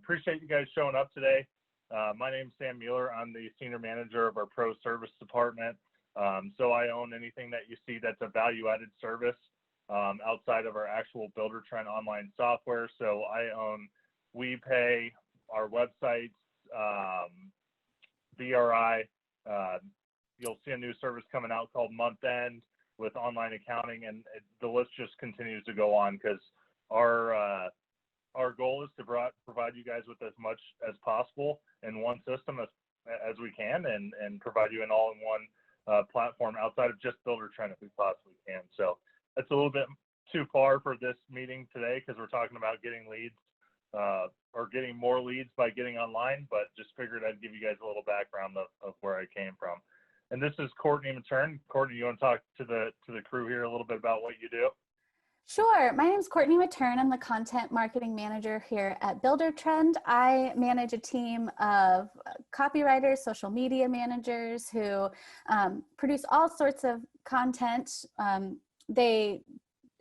Appreciate you guys showing up today. My name's Sam Mueller. I'm the senior manager of our pro service department. So I own anything that you see that's a value-added service outside of our actual Buildertrend online software. So I own WePay, our websites, BRI. You'll see a new service coming out called Month End with online accounting, and the list just continues to go on because our goal is to provide you guys with as much as possible in one system as we can, and provide you an all-in-one platform outside of just Buildertrend if we possibly can. So that's a little bit too far for this meeting today because we're talking about getting leads or getting more leads by getting online, but just figured I'd give you guys a little background of where I came from. And this is Courtney Mattern. Courtney, you want to talk to the crew here a little bit about what you do? Sure. My name is Courtney Mattern. I'm the content marketing manager here at Buildertrend. I manage a team of copywriters, social media managers who produce all sorts of content.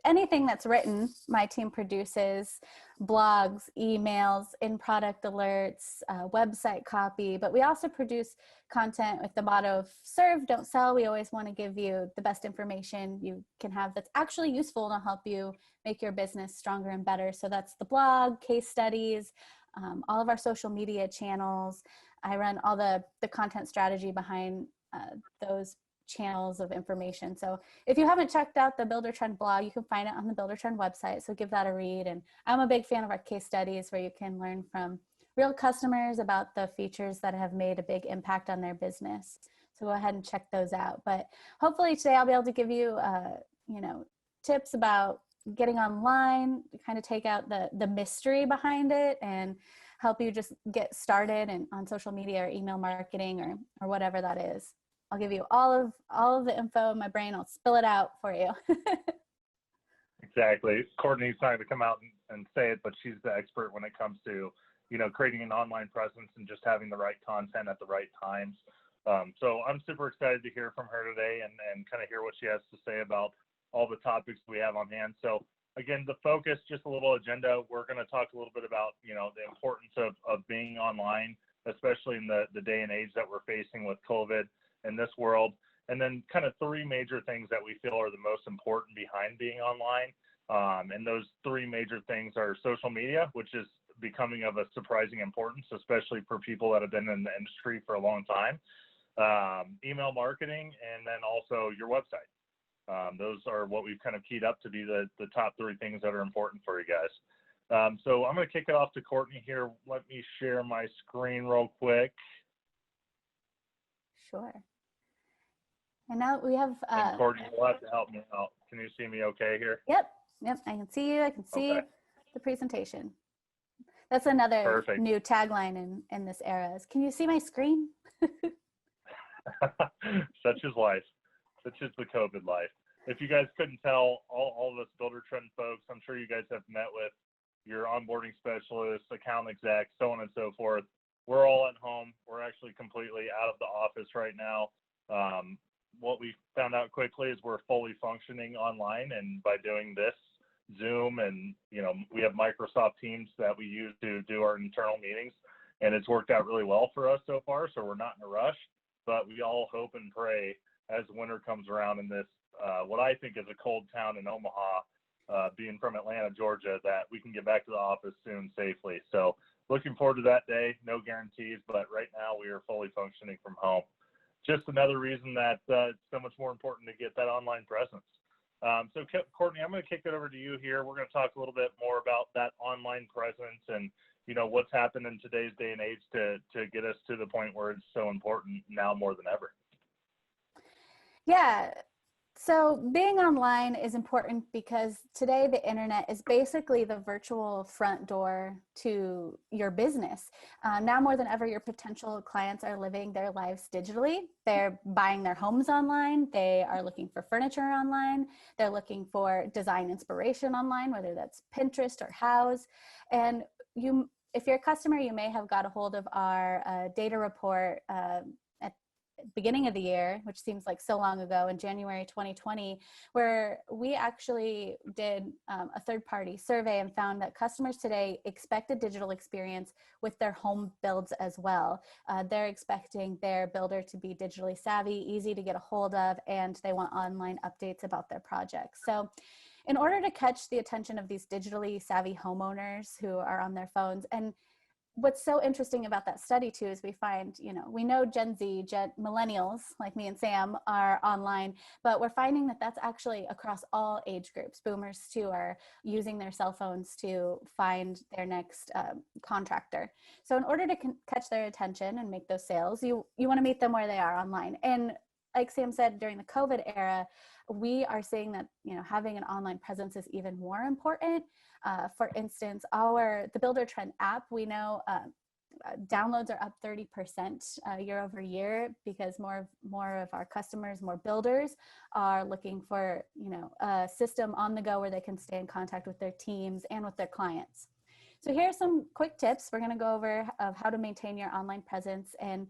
Anything that's written, my team produces: blogs, emails, in-product alerts, website copy, but we also produce content with the motto of serve, don't sell. We always want to give you the best information you can have that's actually useful to help you make your business stronger and better. So that's the blog, case studies, all of our social media channels. I run all the content strategy behind those channels of information. So if you haven't checked out the Buildertrend blog, you can find it on the Buildertrend website. So give that a read. And I'm a big fan of our case studies where you can learn from real customers about the features that have made a big impact on their business. So go ahead and check those out. But hopefully today I'll be able to give you, tips about getting online, kind of take out the mystery behind it and help you just get started on social media or email marketing or whatever that is. I'll give you all of the info in my brain. I'll spill it out for you. Exactly. Courtney's trying to come out and say it, but she's the expert when it comes to, creating an online presence and just having the right content at the right times. So I'm super excited to hear from her today and kind of hear what she has to say about all the topics we have on hand. So again, the focus, just a little agenda. We're going to talk a little bit about, the importance of being online, especially in the day and age that we're facing with COVID in this world, and then kind of three major things that we feel are the most important behind being online. And those three major things are social media, which is becoming of a surprising importance, especially for people that have been in the industry for a long time, email marketing, and then also your website. Those are what we've kind of keyed up to be the top three things that are important for you guys. So I'm going to kick it off to Courtney here. Let me share my screen real quick. Sure. And now we have and Courtney, you'll have to help me out. Can you see me okay here? Yep, I can see you. I can see the presentation. That's another Perfect. New tagline in this era is, can you see my screen? Such is life. Such is the COVID life. If you guys couldn't tell, all of us Buildertrend folks, I'm sure you guys have met with your onboarding specialists, account execs, so on and so forth. We're all at home. We're actually completely out of the office right now. What we found out quickly is we're fully functioning online, and by doing this, Zoom, and we have Microsoft Teams that we use to do our internal meetings, and it's worked out really well for us so far. So we're not in a rush, but we all hope and pray as winter comes around in this, what I think is a cold town in Omaha, being from Atlanta, Georgia, that we can get back to the office soon safely. So looking forward to that day. No guarantees, but right now we are fully functioning from home. Just another reason that it's so much more important to get that online presence. So Courtney, I'm going to kick it over to you here. We're going to talk a little bit more about that online presence and what's happened in today's day and age to get us to the point where it's so important now more than ever. Yeah. So being online is important because today the internet is basically the virtual front door to your business. Now more than ever, your potential clients are living their lives digitally. They're buying their homes online. They are looking for furniture online. They're looking for design inspiration online, whether that's Pinterest or Houzz. And if you're a customer, you may have got a hold of our data report beginning of the year, which seems like so long ago, in January 2020, where we actually did a third-party survey and found that customers today expect a digital experience with their home builds as well. They're expecting their builder to be digitally savvy, easy to get a hold of, and they want online updates about their projects. So in order to catch the attention of these digitally savvy homeowners who are on their phones, and what's so interesting about that study too is we find, we know Gen Z, millennials like me and Sam are online, but we're finding that that's actually across all age groups. Boomers too are using their cell phones to find their next contractor. So in order to catch their attention and make those sales, you want to meet them where they are online. And like Sam said, during the COVID era, we are seeing that having an online presence is even more important. For instance, the Buildertrend app, we know downloads are up 30% year over year, because more of our customers, more builders, are looking for a system on the go where they can stay in contact with their teams and with their clients. So here are some quick tips we're going to go over of how to maintain your online presence and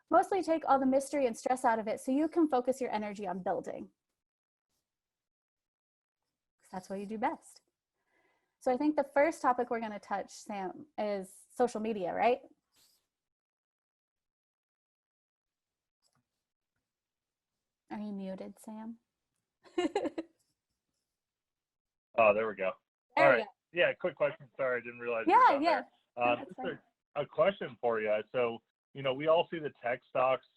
mostly take all the mystery and stress out of it so you can focus your energy on building. Because that's what you do best. So I think the first topic we're going to touch, Sam, is social media, right? Are you muted, Sam? Oh, there we go. All right. Yeah, quick question. Sorry, I didn't realize. Yeah. Just a question for you. So, we all see the tech stocks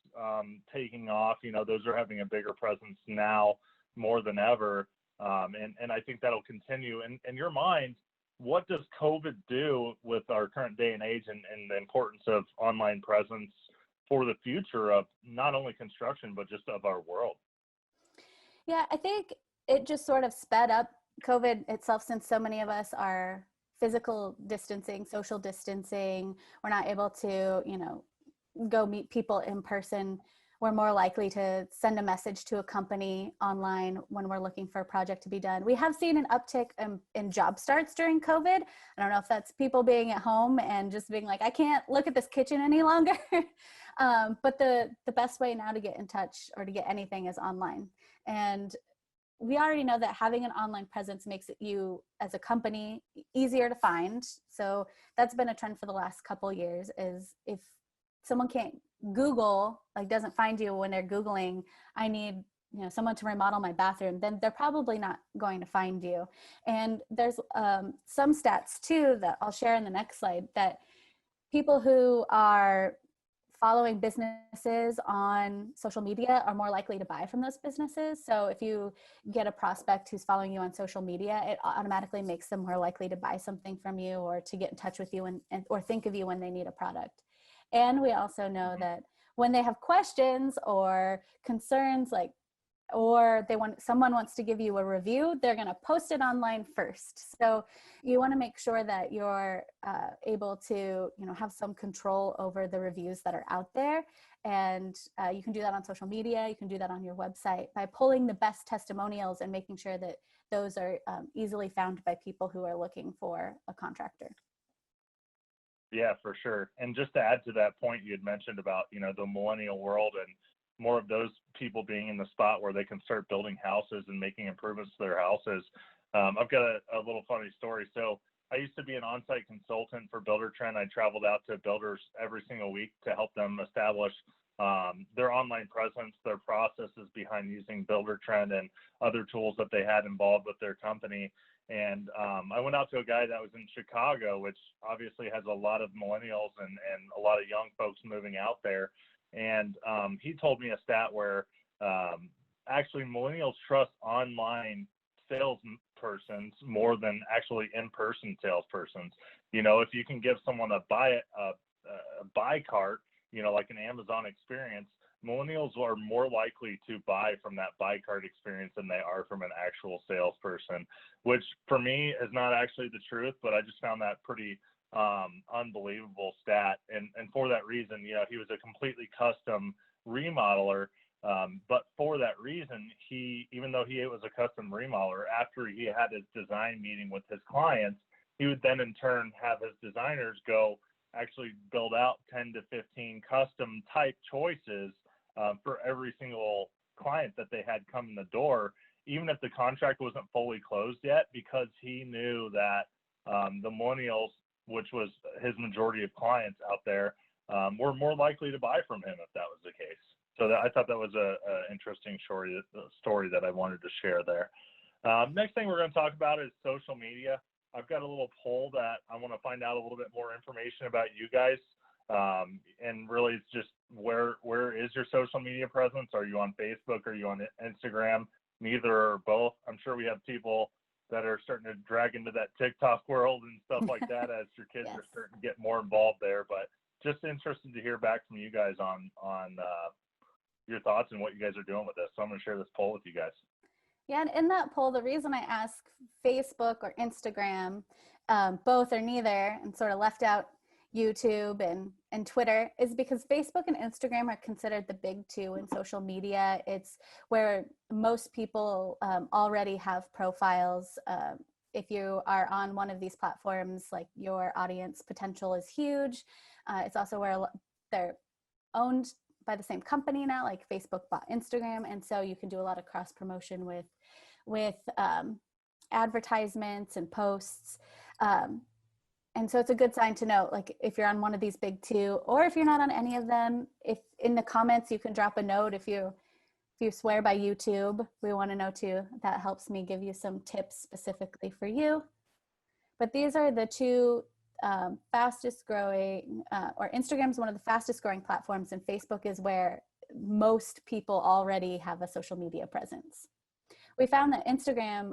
taking off. Those are having a bigger presence now more than ever. And I think that'll continue. In your mind, what does COVID do with our current day and age and the importance of online presence for the future of not only construction, but just of our world? Yeah, I think it just sort of sped up COVID itself, since so many of us are physical distancing, social distancing. We're not able to, go meet people in person. We're more likely to send a message to a company online when we're looking for a project to be done. We have seen an uptick in job starts during COVID. I don't know if that's people being at home and just being like, I can't look at this kitchen any longer. But the best way now to get in touch or to get anything is online. And we already know that having an online presence makes it you as a company easier to find. So that's been a trend for the last couple years, is if someone can't Google, doesn't find you when they're Googling, I need someone to remodel my bathroom, then they're probably not going to find you. And there's some stats too that I'll share in the next slide, that people who are following businesses on social media are more likely to buy from those businesses. So if you get a prospect who's following you on social media, it automatically makes them more likely to buy something from you or to get in touch with you or think of you when they need a product. And we also know that when they have questions or concerns, or someone wants to give you a review, they're going to post it online first. So you want to make sure that you're able to, have some control over the reviews that are out there. And you can do that on social media. You can do that on your website by pulling the best testimonials and making sure that those are easily found by people who are looking for a contractor. Yeah, for sure. And just to add to that point you had mentioned about, the millennial world and more of those people being in the spot where they can start building houses and making improvements to their houses. I've got a little funny story. So I used to be an on-site consultant for Buildertrend. I traveled out to builders every single week to help them establish their online presence, their processes behind using Buildertrend and other tools that they had involved with their company. And I went out to a guy that was in Chicago, which obviously has a lot of millennials and a lot of young folks moving out there. And he told me a stat where actually millennials trust online salespersons more than actually in-person salespersons. If you can give someone a buy cart, like an Amazon experience, millennials are more likely to buy from that buy card experience than they are from an actual salesperson, which for me is not actually the truth, but I just found that pretty unbelievable stat. And for that reason, he was a completely custom remodeler. But for that reason, even though he was a custom remodeler, after he had his design meeting with his clients, he would then in turn have his designers go actually build out 10 to 15 custom type choices for every single client that they had come in the door, even if the contract wasn't fully closed yet, because he knew that the millennials, which was his majority of clients out there, were more likely to buy from him if that was the case. So I thought that was a interesting story that I wanted to share there. Next thing we're going to talk about is social media. I've got a little poll that I want to find out a little bit more information about you guys. And really it's just where is your social media presence? Are you on Facebook? Are you on Instagram? Neither or both. I'm sure we have people that are starting to drag into that TikTok world and stuff like that as your kids are starting to get more involved there. But just interested to hear back from you guys on your thoughts and what you guys are doing with this. So I'm going to share this poll with you guys. Yeah, and in that poll, the reason I ask Facebook or Instagram, both or neither, and sort of left out YouTube and Twitter, is because Facebook and Instagram are considered the big two in social media. It's where most people already have profiles. If you are on one of these platforms, like, your audience potential is huge. It's also where they're owned by the same company now, like Facebook bought Instagram, and so you can do a lot of cross promotion with advertisements and posts. And so it's a good sign to know, like, if you're on one of these big two, or if you're not on any of them, if in the comments you can drop a note if you swear by YouTube. We want to know too. That helps me give you some tips specifically for you. But these are the two fastest growing, or Instagram is one of the fastest growing platforms, and Facebook is where most people already have a social media presence. We found that Instagram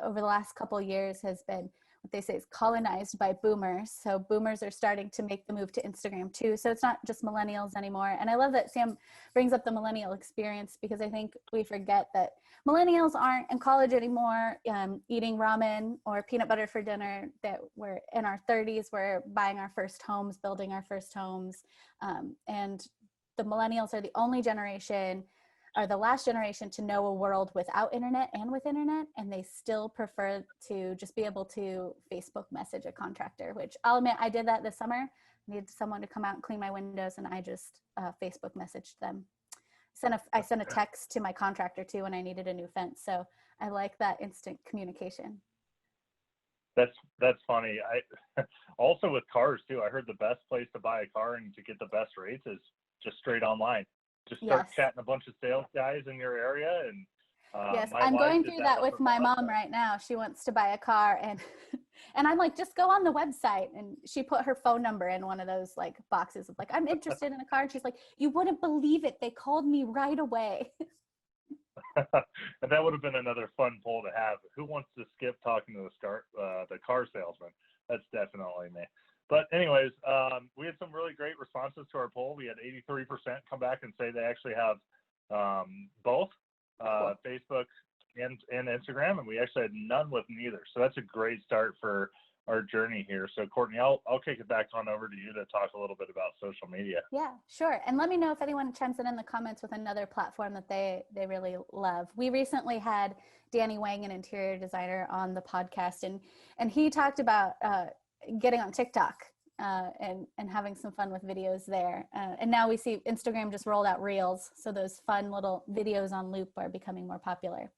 over the last couple of years has been what they say is colonized by boomers. So boomers are starting to make the move to Instagram too. So it's not just millennials anymore. And I love that Sam brings up the millennial experience, because I think we forget that millennials aren't in college anymore, eating ramen or peanut butter for dinner, that we're in our 30s, we're buying our first homes, building our first homes. And the millennials are the only generation, are the last generation to know a world without internet and with internet, and they still prefer to just be able to Facebook message a contractor, which I'll admit I did that this summer. I needed someone to come out and clean my windows, and I just Facebook messaged them. I sent a text to my contractor too when I needed a new fence. So I like that instant communication. That's funny. I also with cars too, I heard the best place to buy a car and to get the best rates is just straight online. Just start chatting a bunch of sales guys in your area. And yes, I'm going through that with my mom right now. She wants to buy a car, and I'm like, just go on the website. And she put her phone number in one of those like boxes of like, I'm interested in a car. And she's like, you wouldn't believe it, they called me right away. And that would have been another fun poll to have. Who wants to skip talking to the car salesman? That's definitely me. But anyways, we had some really great responses to our poll. We had 83% come back and say they actually have both Facebook and Instagram, and we actually had none with neither. So that's a great start for our journey here. So Courtney, I'll kick it back on over to you to talk a little bit about social media. Yeah, sure. And let me know if anyone chimes in the comments with another platform that they really love. We recently had Danny Wang, an interior designer, on the podcast, and he talked about getting on TikTok and having some fun with videos there. And now we see Instagram just rolled out Reels. So those fun little videos on loop are becoming more popular.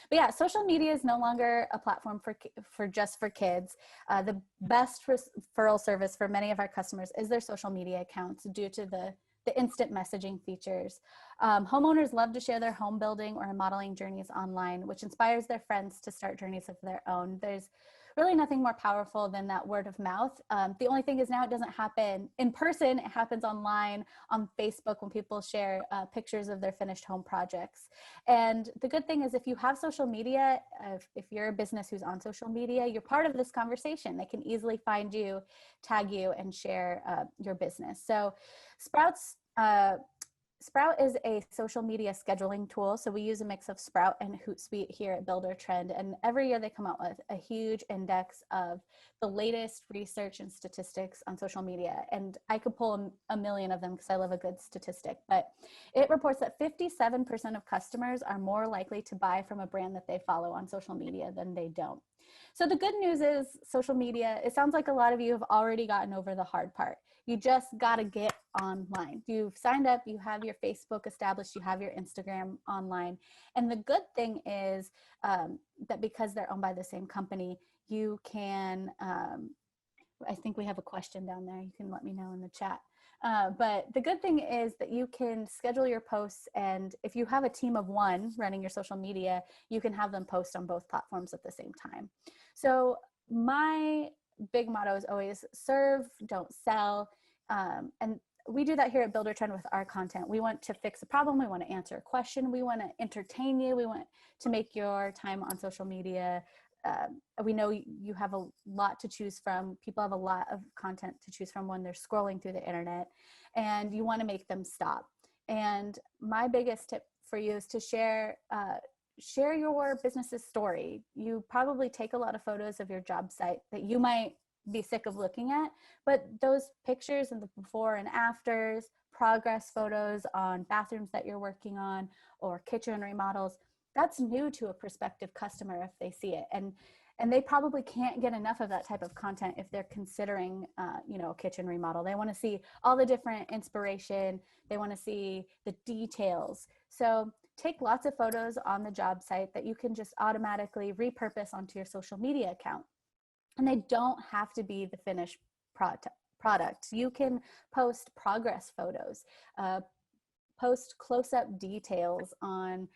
But yeah, social media is no longer a platform for just for kids. The best referral service for many of our customers is their social media accounts due to the instant messaging features. Homeowners love to share their home building or modeling journeys online, which inspires their friends to start journeys of their own. There's really nothing more powerful than that word of mouth. The only thing is now it doesn't happen in person. It happens online on Facebook when people share pictures of their finished home projects. And the good thing is if you have social media, if you're a business who's on social media, you're part of this conversation. They can easily find you, tag you, and share your business. So Sprout is a social media scheduling tool. So we use a mix of Sprout and Hootsuite here at Buildertrend. And every year they come out with a huge index of the latest research and statistics on social media. And I could pull a million of them because I love a good statistic. But it reports that 57% of customers are more likely to buy from a brand that they follow on social media than they don't. So the good news is social media, it sounds like a lot of you have already gotten over the hard part. You just got to get online. You've signed up, you have your Facebook established, you have your Instagram online. And the good thing is that because they're owned by the same company, you can, I think we have a question down there. You can let me know in the chat. But the good thing is that you can schedule your posts, and if you have a team of one running your social media, you can have them post on both platforms at the same time. So my big motto is always serve, don't sell. And we do that here at Buildertrend with our content. We want to fix a problem. We want to answer a question. We want to entertain you. We want to make your time on social media. We know you have a lot to choose from. People have a lot of content to choose from when they're scrolling through the internet, and you want to make them stop. And my biggest tip for you is to share your business's story. You probably take a lot of photos of your job site that you might be sick of looking at, but those pictures and the before and afters, progress photos on bathrooms that you're working on or kitchen remodels, that's new to a prospective customer if they see it. And they probably can't get enough of that type of content if they're considering, a kitchen remodel. They want to see all the different inspiration. They want to see the details. So take lots of photos on the job site that you can just automatically repurpose onto your social media account. And they don't have to be the finished product. You can post progress photos, post close-up details on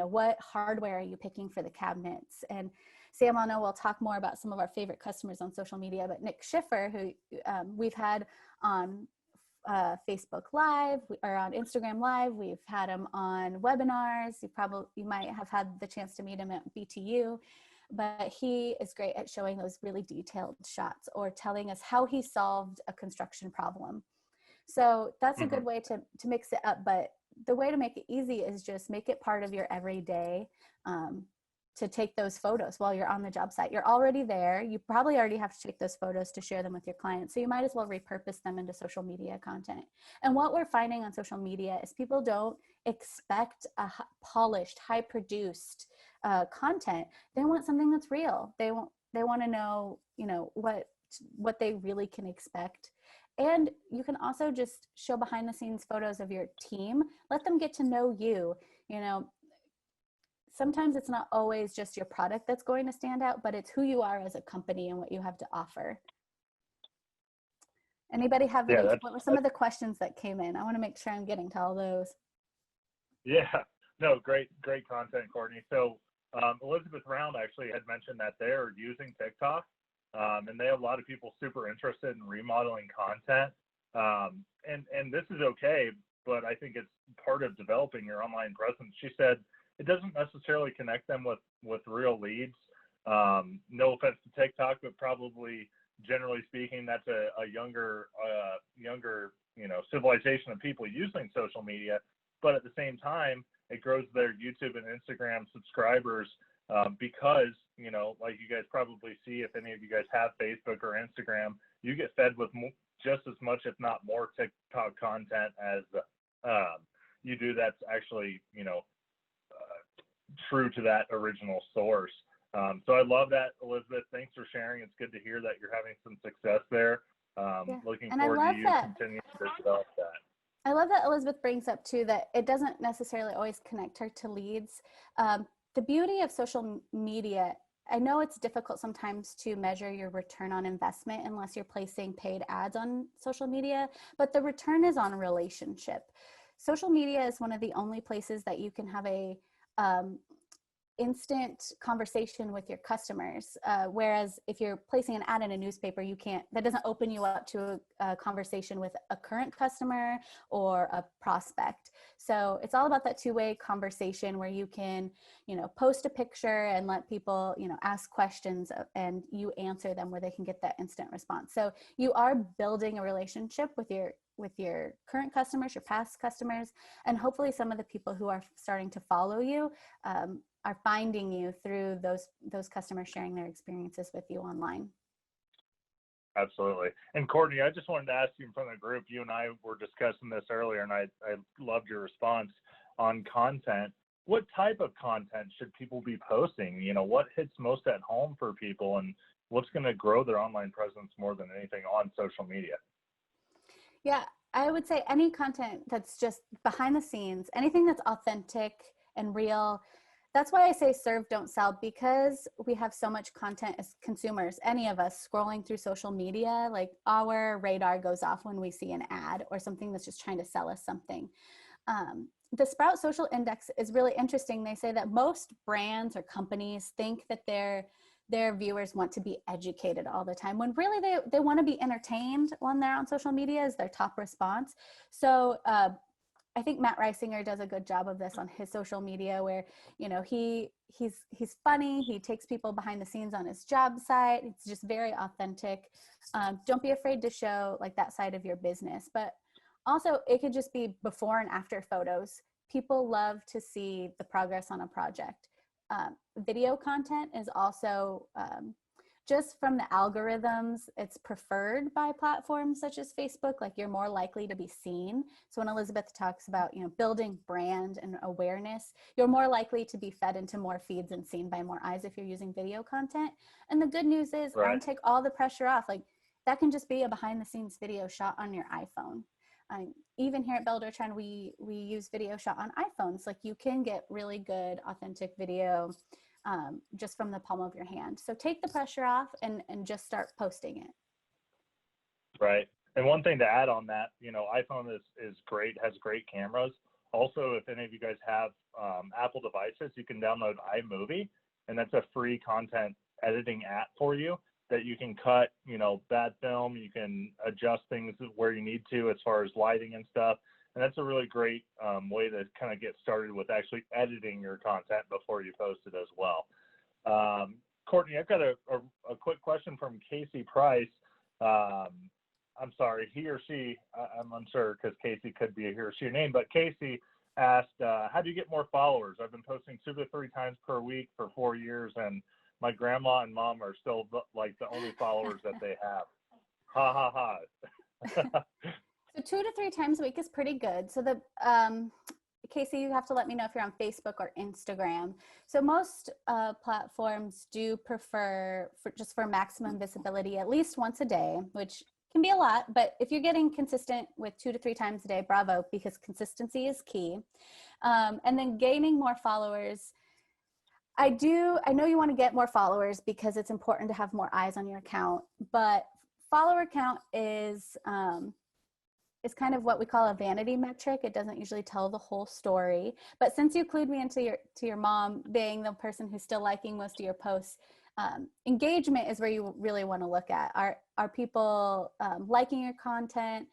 what hardware are you picking for the cabinets. And Sam, I know we'll talk more about some of our favorite customers on social media, but Nick Schiffer, who we've had on Facebook Live or on Instagram Live, we've had him on webinars. You might have had the chance to meet him at BTU, but he is great at showing those really detailed shots or telling us how he solved a construction problem. So that's a good way to mix it up, but the way to make it easy is just make it part of your everyday to take those photos while you're on the job site. You're already there. You probably already have to take those photos to share them with your clients. So you might as well repurpose them into social media content. And what we're finding on social media is people don't expect a polished, high-produced content. They want something that's real. They want to know, what they really can expect. And you can also just show behind the scenes photos of your team. Let them get to know you. Sometimes it's not always just your product that's going to stand out, but it's who you are as a company and what you have to offer. Anybody have what were some of the questions that came in? I want to make sure I'm getting to all those. Yeah, no, great content, Courtney. So Elizabeth Round actually had mentioned that they're using TikTok. And they have a lot of people super interested in remodeling content. And this is okay, but I think it's part of developing your online presence. She said it doesn't necessarily connect them with real leads. No offense to TikTok, but probably generally speaking, that's a younger civilization of people using social media. But at the same time, it grows their YouTube and Instagram subscribers because, like you guys probably see, if any of you guys have Facebook or Instagram, you get fed with just as much, if not more, TikTok content as you do that's actually, true to that original source. So I love that, Elizabeth. Thanks for sharing. It's good to hear that you're having some success there. Looking forward to you continuing to develop that. I love that Elizabeth brings up too that it doesn't necessarily always connect her to leads. The beauty of social media, I know it's difficult sometimes to measure your return on investment unless you're placing paid ads on social media, but the return is on relationship. Social media is one of the only places that you can have a instant conversation with your customers. Whereas if you're placing an ad in a newspaper, that doesn't open you up to a conversation with a current customer or a prospect. So it's all about that two-way conversation where you can, post a picture and let people, ask questions and you answer them where they can get that instant response. So you are building a relationship with your current customers, your past customers, and hopefully some of the people who are starting to follow you are finding you through those customers sharing their experiences with you online. Absolutely. And Courtney, I just wanted to ask you in front of the group, you and I were discussing this earlier, and I loved your response on content. What type of content should people be posting? What hits most at home for people, and what's going to grow their online presence more than anything on social media? Yeah, I would say any content that's just behind the scenes, anything that's authentic and real. That's why I say serve, don't sell, because we have so much content as consumers, any of us scrolling through social media, like our radar goes off when we see an ad or something that's just trying to sell us something. The Sprout Social Index is really interesting. They say that most brands or companies think that their viewers want to be educated all the time, when really they want to be entertained when they're on social media is their top response. So I think Matt Reisinger does a good job of this on his social media, where, you know, he's funny. He takes people behind the scenes on his job site. It's just very authentic. Don't be afraid to show like that side of your business, but also it could just be before and after photos. People love to see the progress on a project. Video content is also just from the algorithms, it's preferred by platforms such as Facebook. Like, you're more likely to be seen. So when Elizabeth talks about, you know, building brand and awareness, you're more likely to be fed into more feeds and seen by more eyes if you're using video content. And the good news is, Right. I take all the pressure off. Like, that can just be a behind the scenes video shot on your iPhone. Even here at Buildertrend, we use video shot on iPhones. Like, you can get really good authentic video just from the palm of your hand. So take the pressure off and just start posting it. Right. And one thing to add on that, you know, iPhone is great, has great cameras. Also, if any of you guys have Apple devices, you can download iMovie, and that's a free content editing app for you that you can cut, you know, bad film. You can adjust things where you need to as far as lighting and stuff. And that's a really great way to kind of get started with actually editing your content before you post it as well. Courtney, I've got a quick question from Casey Price. I'm sorry, he or she, I'm unsure because Casey could be a he or she name, but Casey asked, how do you get more followers? I've been posting 2 to 3 times per week for 4 years, and my grandma and mom are still like the only followers that they have. Ha ha ha. So 2 to 3 times a week is pretty good. So the Casey, you have to let me know if you're on Facebook or Instagram. So most platforms do prefer for maximum visibility at least once a day, which can be a lot, but if you're getting consistent with 2 to 3 times a day, bravo, because consistency is key. And then gaining more followers. I know you want to get more followers because it's important to have more eyes on your account, but follower count is kind of what we call a vanity metric. It doesn't usually tell the whole story. But since you clued me into your mom being the person who's still liking most of your posts, engagement is where you really want to look at. Are people liking your content?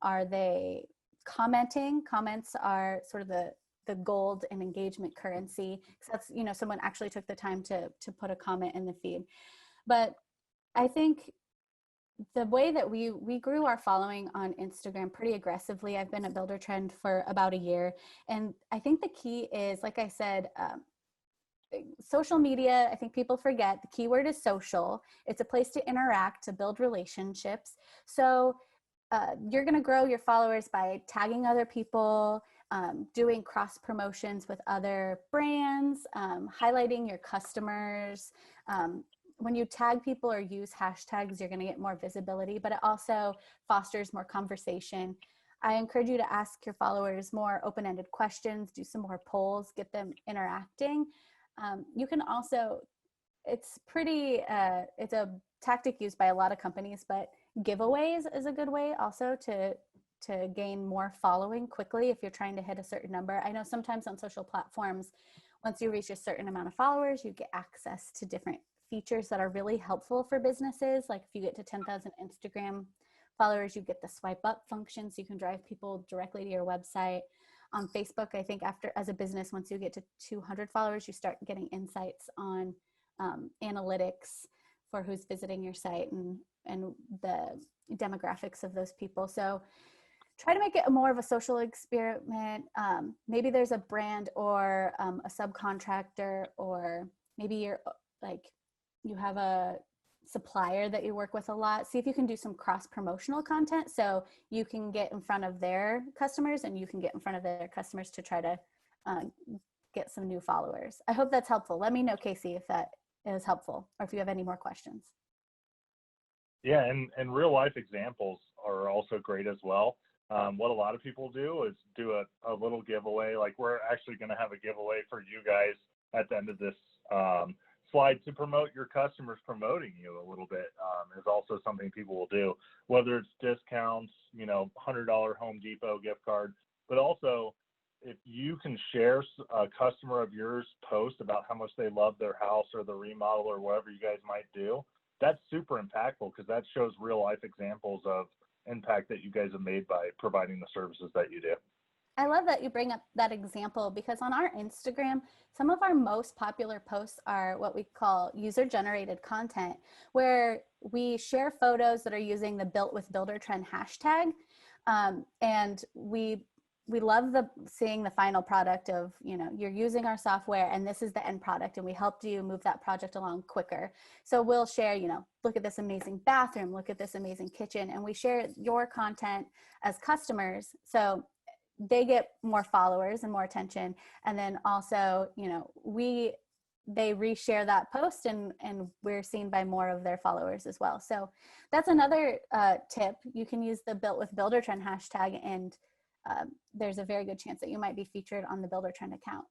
Are they commenting? Comments are sort of the gold in engagement currency. So that's, you know, someone actually took the time to put a comment in the feed. But I think the way that we grew our following on Instagram pretty aggressively. I've been at Buildertrend for about a year. And I think the key is, like I said, social media, I think people forget the keyword is social. It's a place to interact, to build relationships. So you're going to grow your followers by tagging other people, doing cross promotions with other brands, highlighting your customers. When you tag people or use hashtags, you're going to get more visibility, but it also fosters more conversation. I encourage you to ask your followers more open-ended questions, do some more polls, get them interacting. You can also, it's a tactic used by a lot of companies, but giveaways is a good way also to gain more following quickly if you're trying to hit a certain number. I know sometimes on social platforms, once you reach a certain amount of followers, you get access to different features that are really helpful for businesses. Like if you get to 10,000 Instagram followers, you get the swipe up function, so you can drive people directly to your website. On Facebook, I think as a business, once you get to 200 followers, you start getting insights on analytics for who's visiting your site and the demographics of those people. So try to make it more of a social experiment. Maybe there's a brand or a subcontractor, or maybe you're like, you have a supplier that you work with a lot. See if you can do some cross promotional content so you can get in front of their customers and you can get in front of their customers to try to get some new followers. I hope that's helpful. Let me know, Casey, if that is helpful or if you have any more questions. Yeah, and real life examples are also great as well. What a lot of people do is do a little giveaway. Like we're actually going to have a giveaway for you guys at the end of this slide to promote your customers. Promoting you a little bit is also something people will do, whether it's discounts, $100 Home Depot gift card, but also if you can share a customer of yours post about how much they love their house or the remodel or whatever you guys might do, that's super impactful because that shows real life examples of impact that you guys have made by providing the services that you do. I love that you bring up that example because on our Instagram, some of our most popular posts are what we call user-generated content, where we share photos that are using the Built with Buildertrend hashtag. And we love seeing the final product of, you're using our software and this is the end product and we helped you move that project along quicker. So we'll share, look at this amazing bathroom, look at this amazing kitchen, and we share your content as customers. So they get more followers and more attention. And then also, they reshare that post and we're seen by more of their followers as well. So that's another tip. You can use the Built with Buildertrend hashtag and there's a very good chance that you might be featured on the Buildertrend account.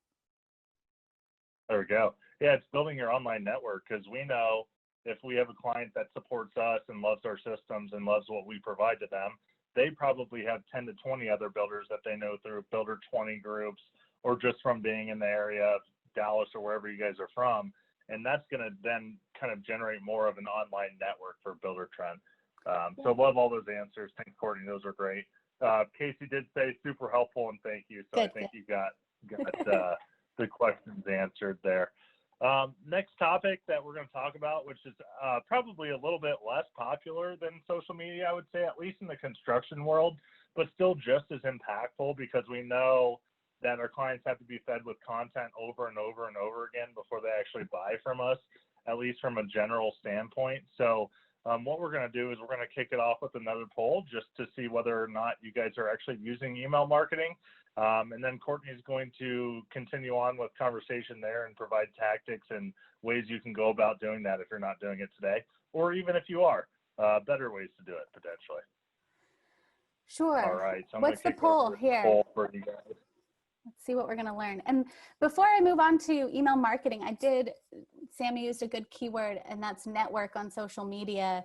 There we go. Yeah, it's building your online network because we know if we have a client that supports us and loves our systems and loves what we provide to them, they probably have 10 to 20 other builders that they know through Builder 20 groups or just from being in the area of Dallas or wherever you guys are from. And that's going to then kind of generate more of an online network for Buildertrend. So love all those answers. Thanks, Courtney. Those are great. Casey did say super helpful and thank you. So good, I think you got the questions answered there. Next topic that we're going to talk about, which is probably a little bit less popular than social media, I would say, at least in the construction world, but still just as impactful because we know that our clients have to be fed with content over and over and over again before they actually buy from us, at least from a general standpoint. So what we're going to do is we're going to kick it off with another poll just to see whether or not you guys are actually using email marketing. And then Courtney is going to continue on with conversation there and provide tactics and ways you can go about doing that if you're not doing it today, or even if you are, better ways to do it potentially. Sure. All right. So what's the poll here? Poll for you guys. Let's see what we're going to learn. And before I move on to email marketing, Sammy used a good keyword, and that's network on social media.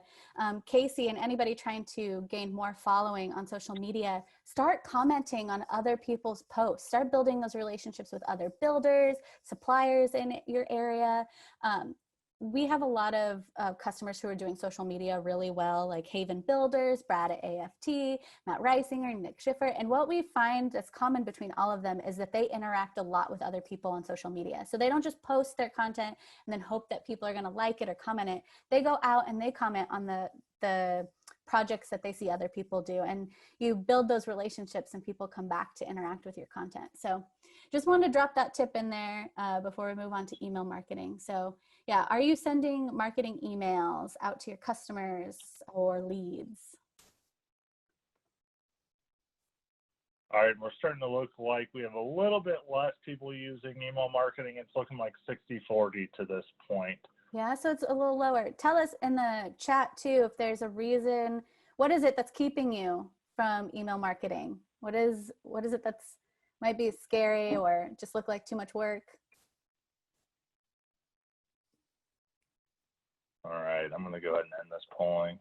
Casey and anybody trying to gain more following on social media, start commenting on other people's posts. Start building those relationships with other builders, suppliers in your area. We have a lot of customers who are doing social media really well, like Haven Builders, Brad at AFT, Matt Reisinger, Nick Schiffer. And what we find that's common between all of them is that they interact a lot with other people on social media. So they don't just post their content and then hope that people are going to like it or comment it. They go out and they comment on the projects that they see other people do. And you build those relationships and people come back to interact with your content. So just wanted to drop that tip in there before we move on to email marketing. So yeah, are you sending marketing emails out to your customers or leads? All right, we're starting to look like we have a little bit less people using email marketing. It's looking like 60-40 to this point. Yeah, so it's a little lower. Tell us in the chat too if there's a reason. What is it that's keeping you from email marketing? What is it that's might be scary or just look like too much work? All right, I'm going to go ahead and end this polling.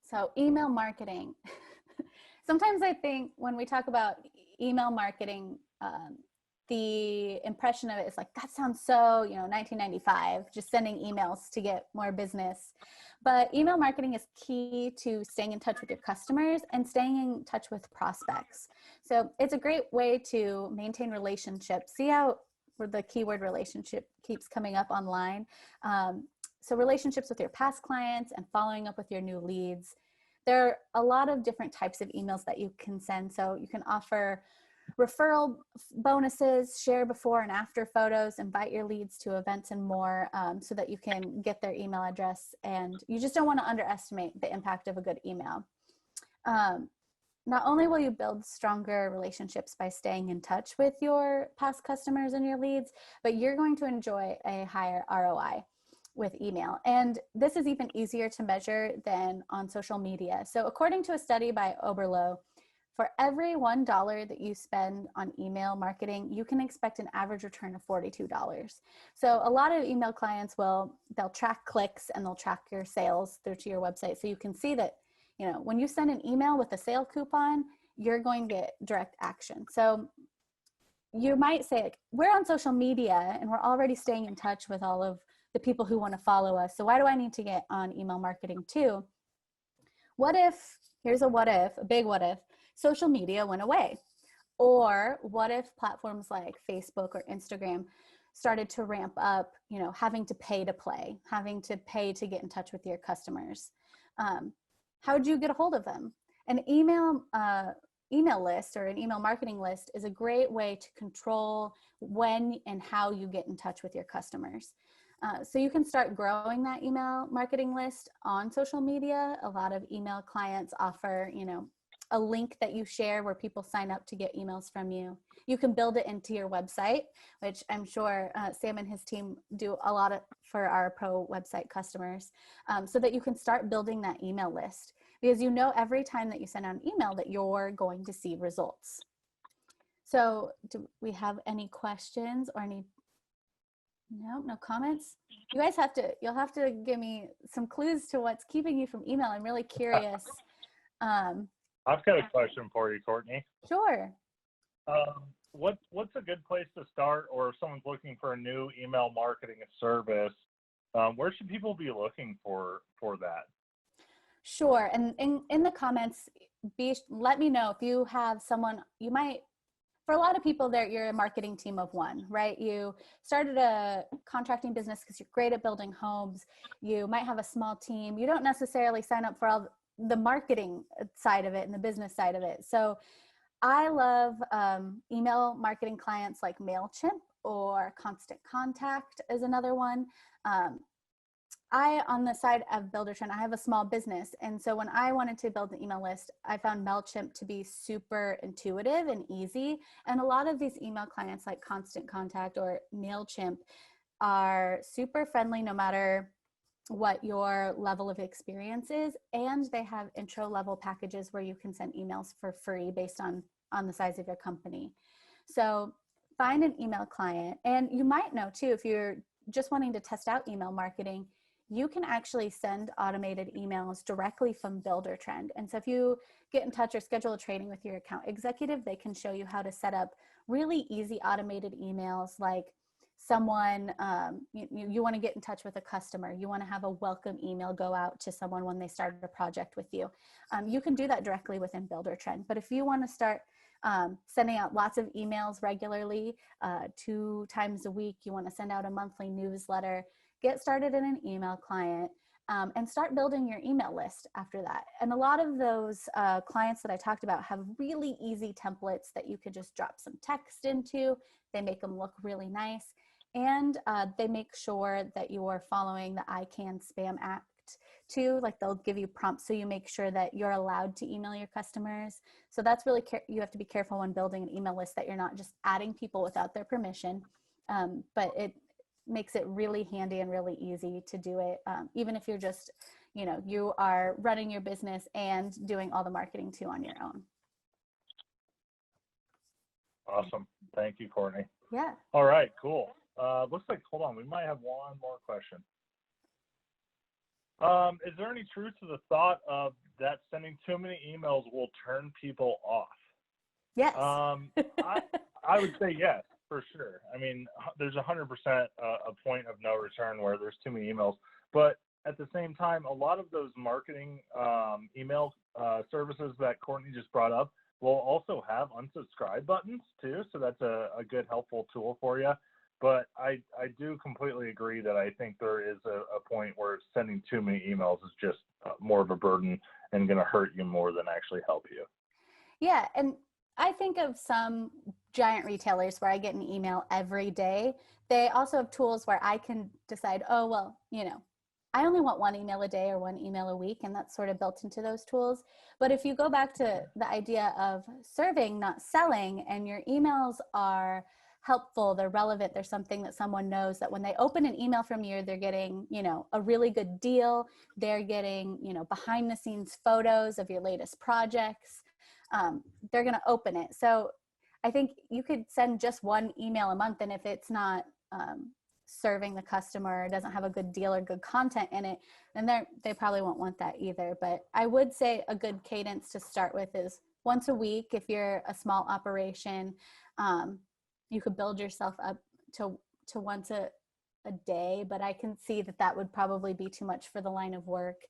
So email marketing. Sometimes I think when we talk about email marketing, the impression of it is like, that sounds so, 1995, just sending emails to get more business. But email marketing is key to staying in touch with your customers and staying in touch with prospects. So it's a great way to maintain relationships. See how the keyword relationship keeps coming up online. So relationships with your past clients and following up with your new leads. There are a lot of different types of emails that you can send. So you can offer referral bonuses, share before and after photos, invite your leads to events and more so that you can get their email address. And you just don't want to underestimate the impact of a good email. Not only will you build stronger relationships by staying in touch with your past customers and your leads, but you're going to enjoy a higher ROI. with email. And this is even easier to measure than on social media. So according to a study by Oberlo, for every $1 that you spend on email marketing, you can expect an average return of $42. So a lot of email clients they'll track clicks and they'll track your sales through to your website. So you can see that, when you send an email with a sale coupon, you're going to get direct action. So you might say, like, we're on social media and we're already staying in touch with all of the people who want to follow us. So why do I need to get on email marketing too? Here's a big what if, social media went away? Or what if platforms like Facebook or Instagram started to ramp up, having to pay to play, having to pay to get in touch with your customers? How would you get a hold of them? An email list or an email marketing list is a great way to control when and how you get in touch with your customers. So you can start growing that email marketing list on social media. A lot of email clients offer, a link that you share where people sign up to get emails from you. You can build it into your website, which I'm sure Sam and his team do a lot for our pro website customers, so that you can start building that email list, because every time that you send out an email that you're going to see results. So do we have any questions or no comments? You guys you'll have to give me some clues to what's keeping you from email. I'm really curious. I've got a question for you, Courtney. Sure. What's a good place to start, or if someone's looking for a new email marketing service, where should people be looking for that? Sure. And in the comments, let me know if you have someone for a lot of people there, you're a marketing team of one, right? You started a contracting business because you're great at building homes. You might have a small team. You don't necessarily sign up for all the marketing side of it and the business side of it. So I love email marketing clients like MailChimp, or Constant Contact is another one. On the side of Buildertrend, I have a small business. And so when I wanted to build an email list, I found MailChimp to be super intuitive and easy. And a lot of these email clients like Constant Contact or MailChimp are super friendly no matter what your level of experience is. And they have intro level packages where you can send emails for free based on the size of your company. So find an email client. And you might know too, if you're just wanting to test out email marketing, you can actually send automated emails directly from Buildertrend. And so if you get in touch or schedule a training with your account executive, they can show you how to set up really easy automated emails, like someone, you want to get in touch with a customer, you want to have a welcome email go out to someone when they start a project with you. You can do that directly within Buildertrend. But if you want to start sending out lots of emails regularly, 2 times a week, you want to send out a monthly newsletter, get started in an email client, and start building your email list after that. And a lot of those clients that I talked about have really easy templates that you could just drop some text into. They make them look really nice. And they make sure that you are following the ICANN Spam Act too. Like, they'll give you prompts so you make sure that you're allowed to email your customers. So that's really, you have to be careful when building an email list that you're not just adding people without their permission. But it makes it really handy and really easy to do it, even if you're just, you are running your business and doing all the marketing too on your own. Awesome. Thank you, Courtney. Yeah. All right, cool. Looks like, hold on, we might have one more question. Is there any truth to the thought of that sending too many emails will turn people off? Yes. I would say yes, for sure. I mean, there's 100% a point of no return where there's too many emails. But at the same time, a lot of those marketing email services that Courtney just brought up will also have unsubscribe buttons too. So that's a good, helpful tool for you. But I do completely agree that I think there is a point where sending too many emails is just more of a burden and going to hurt you more than actually help you. Yeah. And I think of some giant retailers where I get an email every day. They also have tools where I can decide, oh, well, I only want 1 email a day or 1 email a week, and that's sort of built into those tools. But if you go back to the idea of serving, not selling, and your emails are helpful, they're relevant, they're something that someone knows that when they open an email from you, they're getting, a really good deal. They're getting, behind the scenes photos of your latest projects. They're going to open it. So I think you could send just one email a month, and if it's not serving the customer, doesn't have a good deal or good content in it, then they probably won't want that either. But I would say a good cadence to start with is once a week. If you're a small operation, you could build yourself up to once a day, but I can see that would probably be too much for the line of work.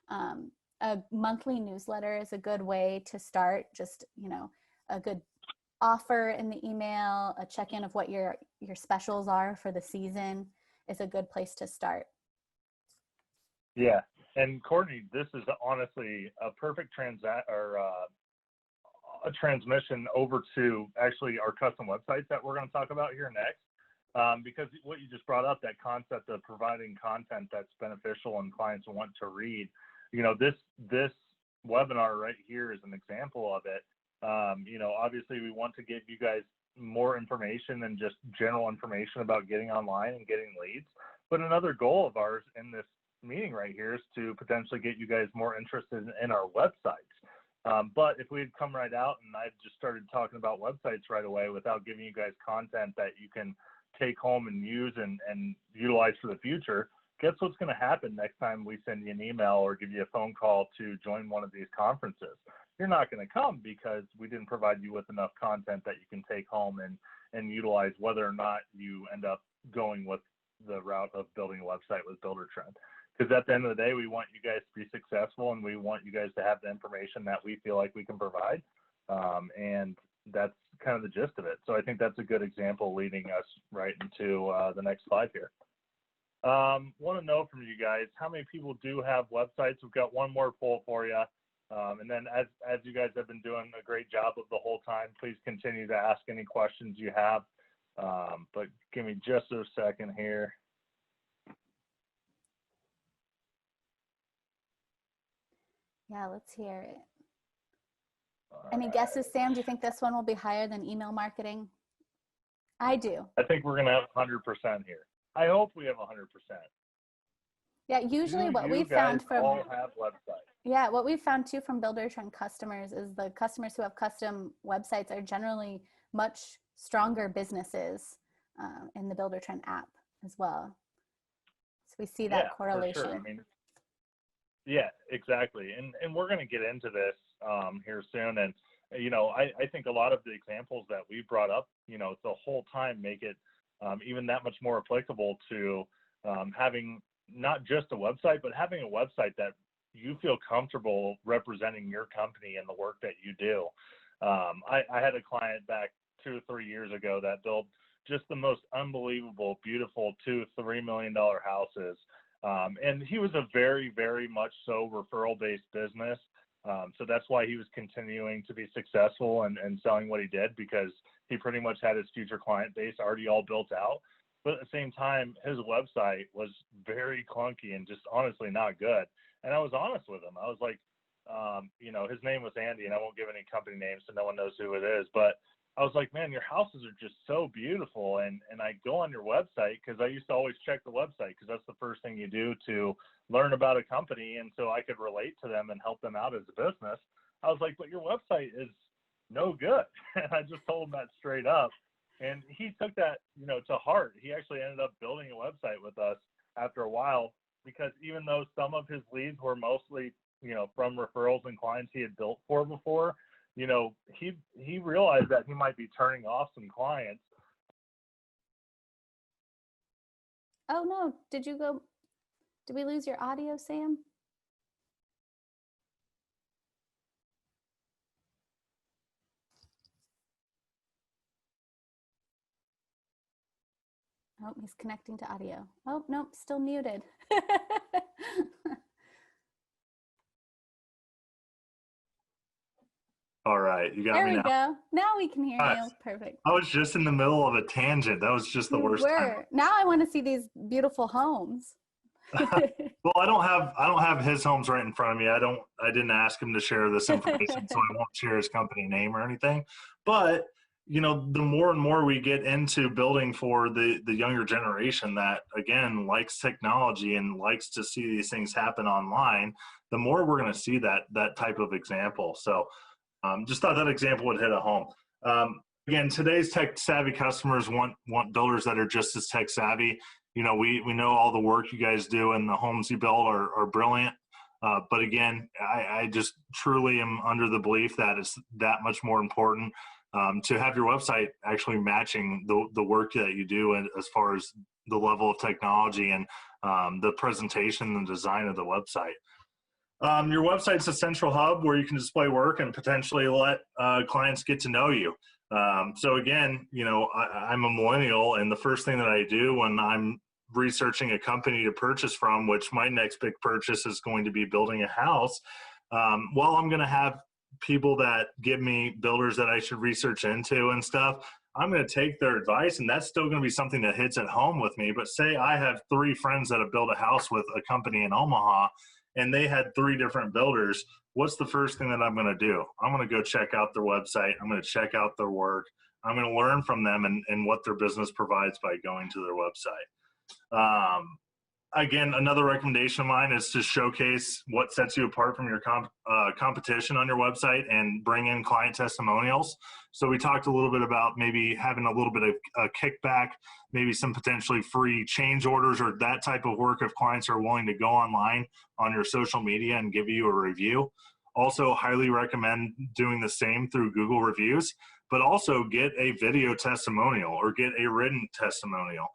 A monthly newsletter is a good way to start. Just, a good offer in the email, a check-in of what your specials are for the season is a good place to start. Yeah. And Courtney, this is honestly a perfect a transmission over to actually our custom websites that we're going to talk about here next. Because what you just brought up, that concept of providing content that's beneficial and clients want to read, this webinar right here is an example of it. Obviously we want to give you guys more information than just general information about getting online and getting leads. But another goal of ours in this meeting right here is to potentially get you guys more interested in our websites. But if we had come right out and I just started talking about websites right away without giving you guys content that you can take home and use and utilize for the future, guess what's going to happen next time we send you an email or give you a phone call to join one of these conferences? You're not going to come because we didn't provide you with enough content that you can take home and utilize, whether or not you end up going with the route of building a website with Buildertrend. Because at the end of the day, we want you guys to be successful, and we want you guys to have the information that we feel like we can provide. And that's kind of the gist of it. So I think that's a good example leading us right into the next slide here. Want to know from you guys, how many people do have websites? We've got one more poll for you. And then as you guys have been doing a great job of the whole time, please continue to ask any questions you have. But give me just a second here. Yeah, let's hear it. Any guesses, Sam? Do you think this one will be higher than email marketing? I do. I think we're going to have 100% here. I hope we have 100%. Yeah, usually what we found from all have websites. Yeah, what we've found too from Buildertrend customers is the customers who have custom websites are generally much stronger businesses in the Buildertrend app as well. So we see that correlation. For sure. I mean, yeah, exactly. And we're going to get into this here soon. And, I think a lot of the examples that we brought up, the whole time make it even that much more applicable to having not just a website, but having a website that you feel comfortable representing your company and the work that you do. I had a client back 2 or 3 years ago that built just the most unbelievable, beautiful $2-3 million houses. And he was a very, very much so referral-based business. So that's why he was continuing to be successful and selling what he did, because he pretty much had his future client base already all built out. But at the same time, his website was very clunky and just honestly not good. And I was honest with him. I was like, his name was Andy, and I won't give any company names so no one knows who it is. But I was like, man, your houses are just so beautiful. And I go on your website, because I used to always check the website, because that's the first thing you do to learn about a company. And so I could relate to them and help them out as a business. I was like, but your website is no good. And I just told him that straight up. And he took that, to heart. He actually ended up building a website with us after a while, because even though some of his leads were mostly, from referrals and clients he had built for before, he realized that he might be turning off some clients. Oh no, did we lose your audio, Sam? Oh, he's connecting to audio. Oh, nope, still muted. All right, you got me now. There we go. Now we can hear you. Perfect. I was just in the middle of a tangent. That was just the worst time. Now I want to see these beautiful homes. Well, I don't have his homes right in front of me. I didn't ask him to share this information, so I won't share his company name or anything. But you know, the more and more we get into building for the younger generation that, again, likes technology and likes to see these things happen online, the more we're going to see that type of example. So just thought that example would hit a home. Again, today's tech savvy customers want builders that are just as tech savvy. You know, we know all the work you guys do and the homes you build are brilliant. But again, I just truly am under the belief that it's that much more important to have your website actually matching the work that you do, and as far as the level of technology and the presentation and design of the website. Your website's a central hub where you can display work and potentially let clients get to know you. So again, you know, I'm a millennial, and the first thing that I do when I'm researching a company to purchase from, which my next big purchase is going to be building a house, while I'm going to have people that give me builders that I should research into and stuff, I'm going to take their advice, and that's still going to be something that hits at home with me. But say I have 3 friends that have built a house with a company in Omaha, and they had 3 different builders. What's the first thing that I'm going to do? I'm going to go check out their website. I'm going to check out their work. I'm going to learn from them and what their business provides by going to their website. Again, another recommendation of mine is to showcase what sets you apart from your competition on your website and bring in client testimonials. So we talked a little bit about maybe having a little bit of a kickback, maybe some potentially free change orders or that type of work if clients are willing to go online on your social media and give you a review. Also, highly recommend doing the same through Google reviews, but also get a video testimonial or get a written testimonial.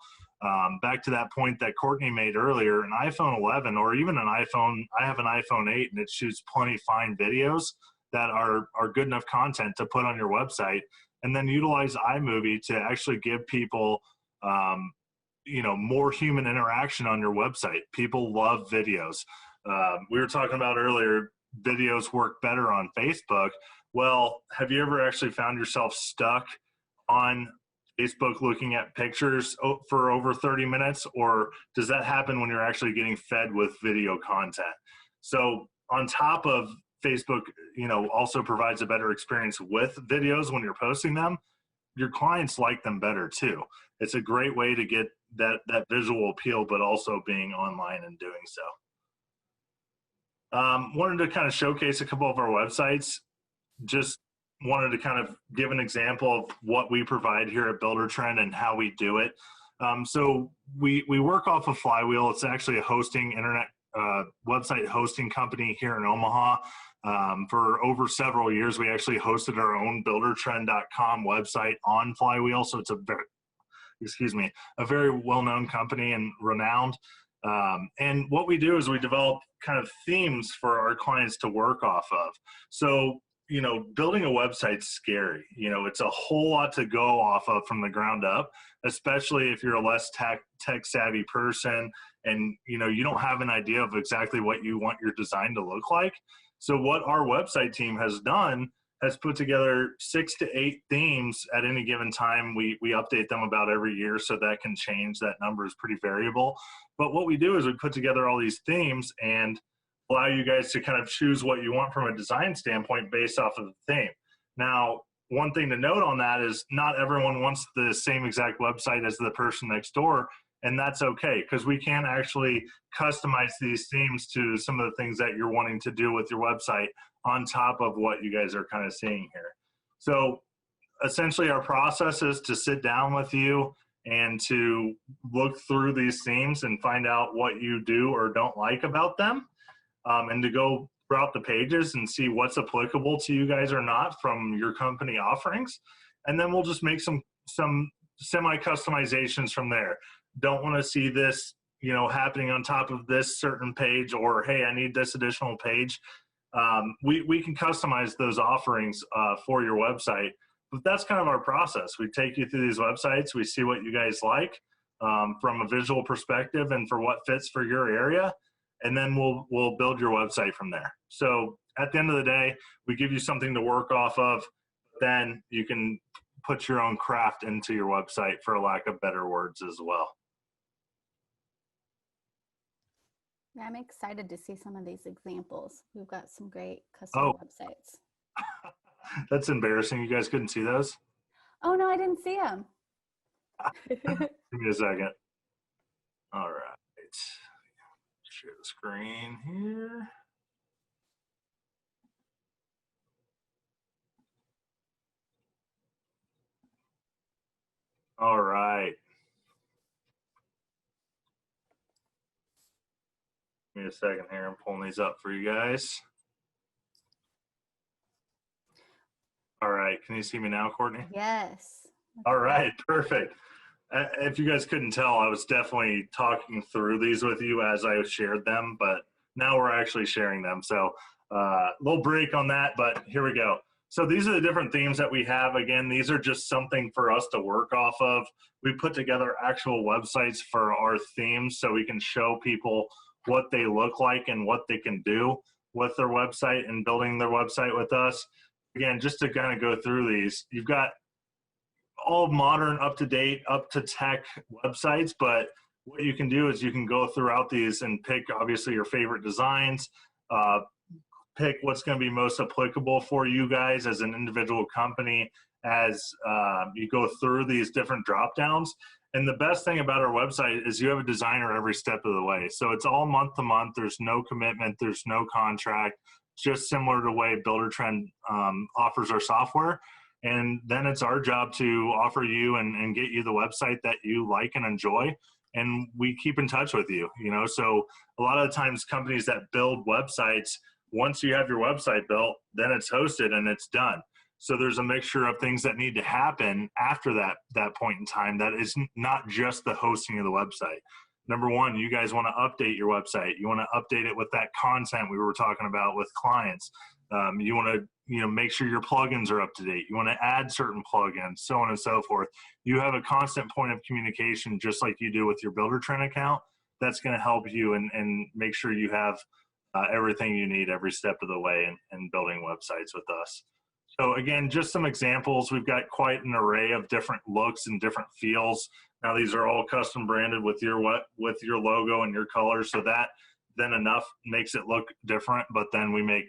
Back to that point that Courtney made earlier, an iPhone 11 or even an iPhone, I have an iPhone 8 and it shoots plenty fine videos that are good enough content to put on your website, and then utilize iMovie to actually give people, you know, more human interaction on your website. People love videos. We were talking about earlier, videos work better on Facebook. Well, have you ever actually found yourself stuck on Facebook looking at pictures for over 30 minutes, or does that happen when you're actually getting fed with video content? So on top of Facebook, you know, also provides a better experience with videos when you're posting them, your clients like them better too. It's a great way to get that visual appeal, but also being online and doing so. Wanted to kind of showcase a couple of our websites. Just wanted to kind of give an example of what we provide here at Buildertrend and how we do it. So we work off of Flywheel. It's actually a hosting internet website hosting company here in Omaha. For over several years, we actually hosted our own Buildertrend.com website on Flywheel. So it's a very well-known company and renowned. And what we do is we develop kind of themes for our clients to work off of. So, you know, building a website's scary. You know, it's a whole lot to go off of from the ground up, especially if you're a less tech savvy person and, you know, you don't have an idea of exactly what you want your design to look like. So what our website team has done has put together 6 to 8 themes at any given time. We update them about every year, so that can change. That number is pretty variable. But what we do is we put together all these themes and allow you guys to kind of choose what you want from a design standpoint based off of the theme. Now, one thing to note on that is not everyone wants the same exact website as the person next door, and that's okay, because we can actually customize these themes to some of the things that you're wanting to do with your website on top of what you guys are kind of seeing here. So essentially our process is to sit down with you and to look through these themes and find out what you do or don't like about them, and to go throughout the pages and see what's applicable to you guys or not from your company offerings. And then we'll just make some semi-customizations from there. Don't want to see this, you know, happening on top of this certain page, or, hey, I need this additional page. We can customize those offerings for your website. But that's kind of our process. We take you through these websites. We see what you guys like from a visual perspective and for what fits for your area. And then we'll build your website from there. So at the end of the day, we give you something to work off of. Then you can put your own craft into your website, for lack of better words, as well. I'm excited to see some of these examples. We've got some great custom websites. That's embarrassing. You guys couldn't see those? Oh no, I didn't see him. Give me a second. All right. Share the screen here. All right. Give me a second here. I'm pulling these up for you guys. All right. Can you see me now, Courtney? Yes. All right. Perfect. If you guys couldn't tell, I was definitely talking through these with you as I shared them, but now we're actually sharing them. So a little break on that, but here we go. So these are the different themes that we have. Again, these are just something for us to work off of. We put together actual websites for our themes so we can show people what they look like and what they can do with their website and building their website with us. Again, just to kind of go through these, you've got all modern, up-to-date, up-to-tech websites, but what you can do is you can go throughout these and pick, obviously, your favorite designs, pick what's going to be most applicable for you guys as an individual company as you go through these different drop-downs. And the best thing about our website is you have a designer every step of the way. So it's all month to month. There's no commitment. There's no contract, just similar to the way Buildertrend offers our software. And then it's our job to offer you and get you the website that you like and enjoy. And we keep in touch with you, you know. So a lot of the times companies that build websites, once you have your website built, then it's hosted and it's done. So there's a mixture of things that need to happen after that point in time. That is not just the hosting of the website. Number one, you guys want to update your website. You want to update it with that content we were talking about with clients. You want to make sure your plugins are up to date. You want to add certain plugins, so on and so forth. You have a constant point of communication, just like you do with your Buildertrend account. That's going to help you and make sure you have everything you need every step of the way in building websites with us. So again, just some examples. We've got quite an array of different looks and different feels. Now these are all custom branded with your logo and your colors, so that then enough makes it look different. But then we make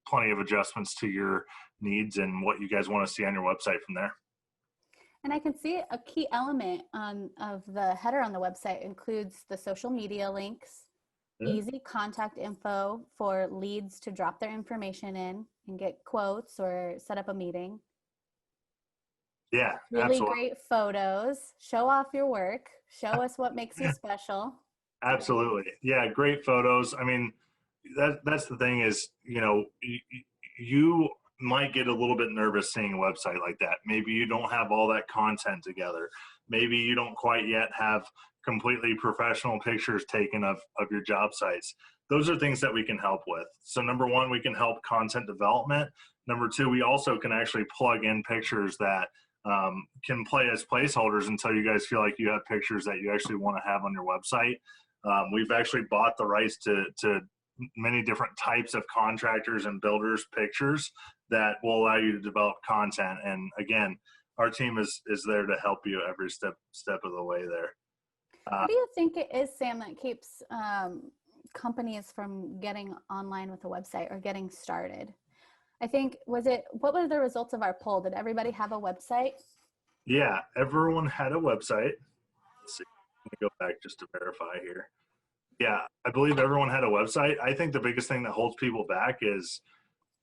plenty of adjustments to your needs and what you guys want to see on your website from there. And I can see a key element of the header on the website includes the social media links, easy contact info for leads to drop their information in and get quotes or set up a meeting. Yeah, really absolutely. Great photos. Show off your work. Show us what makes you special. Absolutely. Yeah, great photos. I mean, that's the thing is, you might get a little bit nervous seeing a website like that. Maybe you don't have all that content together. Maybe you don't quite yet have completely professional pictures taken of your job sites. Those are things that we can help with. So number one, we can help content development. Number two, we also can actually plug in pictures that can play as placeholders until you guys feel like you have pictures that you actually want to have on your website. We've actually bought the rights to many different types of contractors and builders pictures that will allow you to develop content. And again, our team is there to help you every step of the way there. What do you think it is, Sam, that keeps companies from getting online with a website or getting started? I think, what were the results of our poll? Did everybody have a website? Yeah, everyone had a website. Let's see, let me go back just to verify here. Yeah, I believe everyone had a website. I think the biggest thing that holds people back is,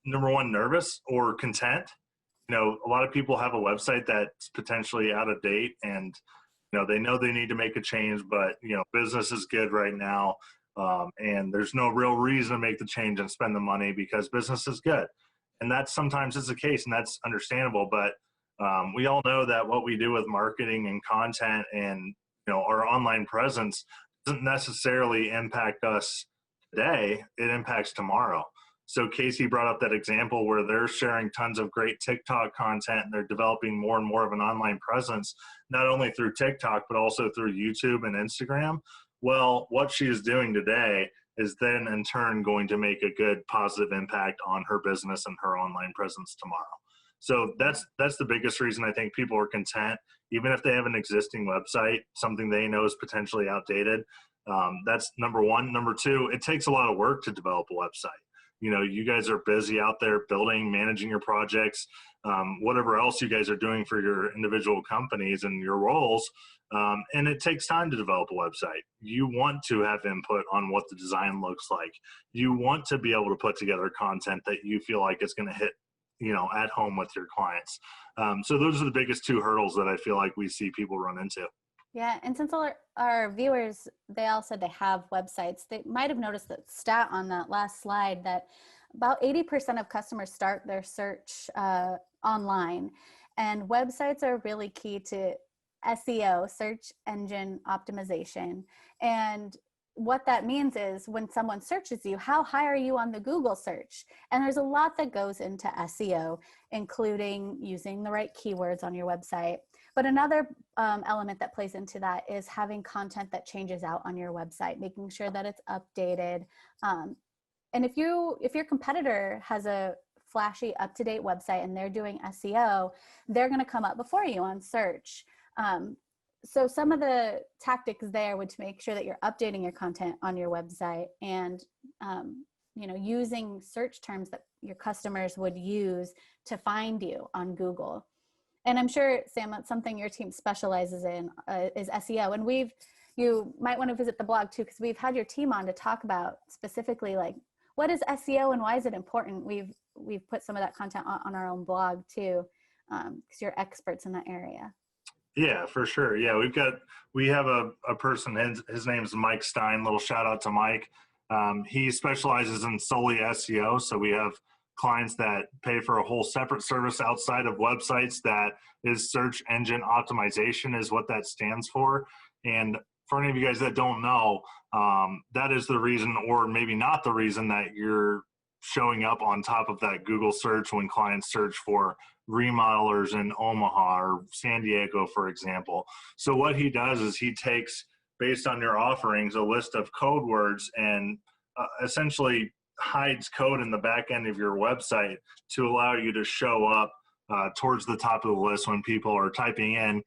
number one, nervous or content. A lot of people have a website that's potentially out of date and, they know they need to make a change, but, business is good right now. And there's no real reason to make the change and spend the money because business is good. And that sometimes is the case, and that's understandable. But we all know that what we do with marketing and content and, our online presence doesn't necessarily impact us today. It impacts tomorrow. So Casey brought up that example where they're sharing tons of great TikTok content and they're developing more and more of an online presence, not only through TikTok, but also through YouTube and Instagram. Well, what she is doing today is then in turn going to make a good positive impact on her business and her online presence tomorrow. So that's the biggest reason I think people are content, even if they have an existing website, something they know is potentially outdated. That's number one. Number two, it takes a lot of work to develop a website. You know, you guys are busy out there building, managing your projects, whatever else you guys are doing for your individual companies and your roles. And it takes time to develop a website. You want to have input on what the design looks like. You want to be able to put together content that you feel like is going to hit, you know, at home with your clients. So those are the biggest two hurdles that I feel like we see people run into. Yeah, and since all our viewers, they all said they have websites, they might have noticed that stat on that last slide that about 80% of customers start their search online. And websites are really key to SEO, search engine optimization. And what that means is when someone searches you, how high are you on the Google search? And there's a lot that goes into SEO, including using the right keywords on your website. But another element that plays into that is having content that changes out on your website, making sure that it's updated. And if your competitor has a flashy, up-to-date website and they're doing SEO, they're going to come up before you on search. So some of the tactics there would to make sure that you're updating your content on your website and you know, using search terms that your customers would use to find you on Google. And I'm sure, Sam, that's something your team specializes in is SEO. And you might want to visit the blog too, because we've had your team on to talk about specifically like what is SEO and why is it important. We've put some of that content on our own blog too, because you're experts in that area. Yeah, for sure. Yeah, we have a person, his name's Mike Stein. Little shout out to Mike. He specializes in solely SEO. So we have clients that pay for a whole separate service outside of websites that is search engine optimization is what that stands for. And for any of you guys that don't know, that is the reason, or maybe not the reason, that you're showing up on top of that Google search when clients search for remodelers in Omaha or San Diego, for example. So what he does is he takes, based on your offerings, a list of code words and essentially hides code in the back end of your website to allow you to show up towards the top of the list when people are typing in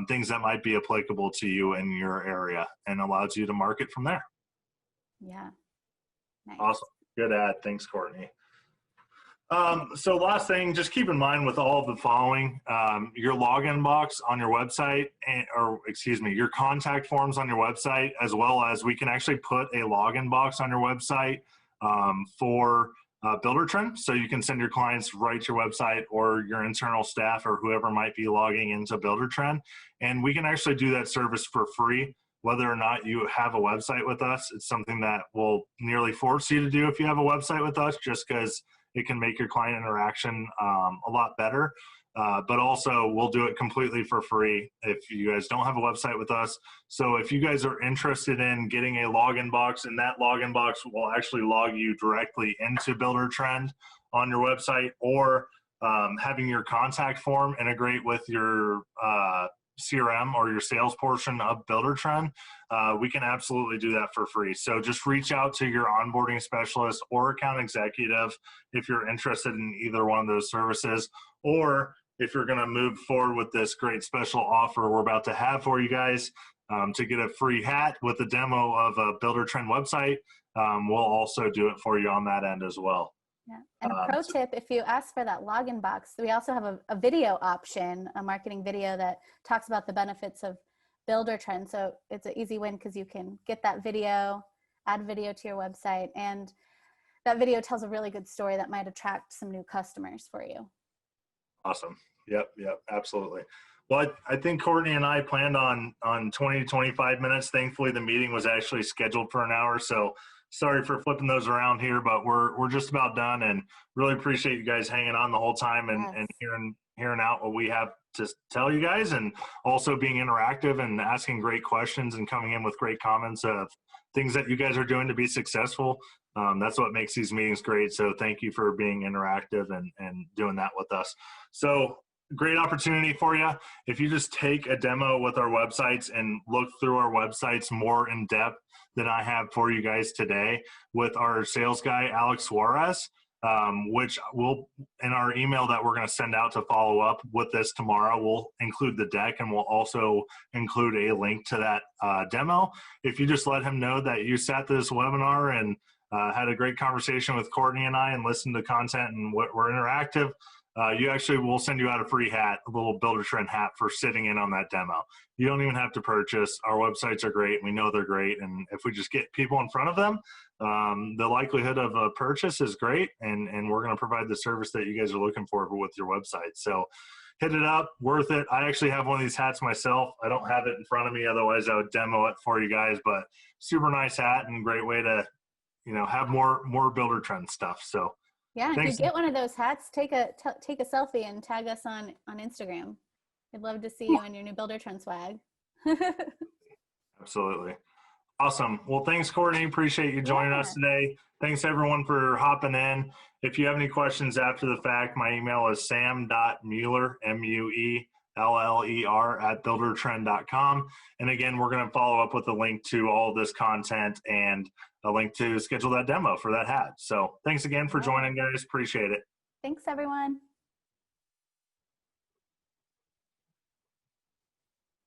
things that might be applicable to you in your area, and allows you to market from there. Yeah. Nice. Awesome. Good ad. Thanks, Courtney. So last thing, just keep in mind with all of the following, your login box on your website, your contact forms on your website, as well as we can actually put a login box on your website for Buildertrend. So you can send your clients right to your website, or your internal staff or whoever might be logging into Buildertrend. And we can actually do that service for free, whether or not you have a website with us. It's something that will nearly force you to do if you have a website with us, just because it can make your client interaction a lot better. But also we'll do it completely for free if you guys don't have a website with us. So if you guys are interested in getting a login box, and that login box will actually log you directly into Buildertrend on your website, or having your contact form integrate with your CRM or your sales portion of Buildertrend, we can absolutely do that for free. So just reach out to your onboarding specialist or account executive if you're interested in either one of those services, or if you're going to move forward with this great special offer we're about to have for you guys to get a free hat with a demo of a Buildertrend website, we'll also do it for you on that end as well. Yeah. And a pro tip, if you ask for that login box, we also have a video option, a marketing video that talks about the benefits of Buildertrend. So it's an easy win because you can get that video, add video to your website, and that video tells a really good story that might attract some new customers for you. Awesome. Yep, absolutely. Well, I think Courtney and I planned on 20 to 25 minutes. Thankfully, the meeting was actually scheduled for an hour. So sorry for flipping those around here, but we're just about done, and really appreciate you guys hanging on the whole time and hearing out what we have to tell you guys, and also being interactive and asking great questions and coming in with great comments of things that you guys are doing to be successful. That's what makes these meetings great. So thank you for being interactive and doing that with us. So great opportunity for you. If you just take a demo with our websites and look through our websites more in depth than I have for you guys today with our sales guy, Alex Suarez, which will, in our email that we're going to send out to follow up with this tomorrow, we'll include the deck, and we'll also include a link to that demo. If you just let him know that you sat this webinar and had a great conversation with Courtney and I and listened to content, and we're interactive. We'll send you out a free hat, a little Buildertrend hat for sitting in on that demo. You don't even have to purchase. Our websites are great. We know they're great. And if we just get people in front of them, the likelihood of a purchase is great. And we're going to provide the service that you guys are looking for with your website. So hit it up, worth it. I actually have one of these hats myself. I don't have it in front of me. Otherwise I would demo it for you guys, but super nice hat and great way to, have more Buildertrend stuff. So yeah, thanks. if you get one of those hats, take a selfie and tag us on Instagram. I'd love to see you in your new Buildertrend swag. Absolutely. Awesome. Well, thanks, Courtney. Appreciate you joining us today. Thanks, everyone, for hopping in. If you have any questions after the fact, my email is sam.mueller, Mueller, at buildertrend.com. And again, we're going to follow up with a link to all this content and a link to schedule that demo for that hat. So thanks again for joining, guys. Appreciate it. Thanks, everyone.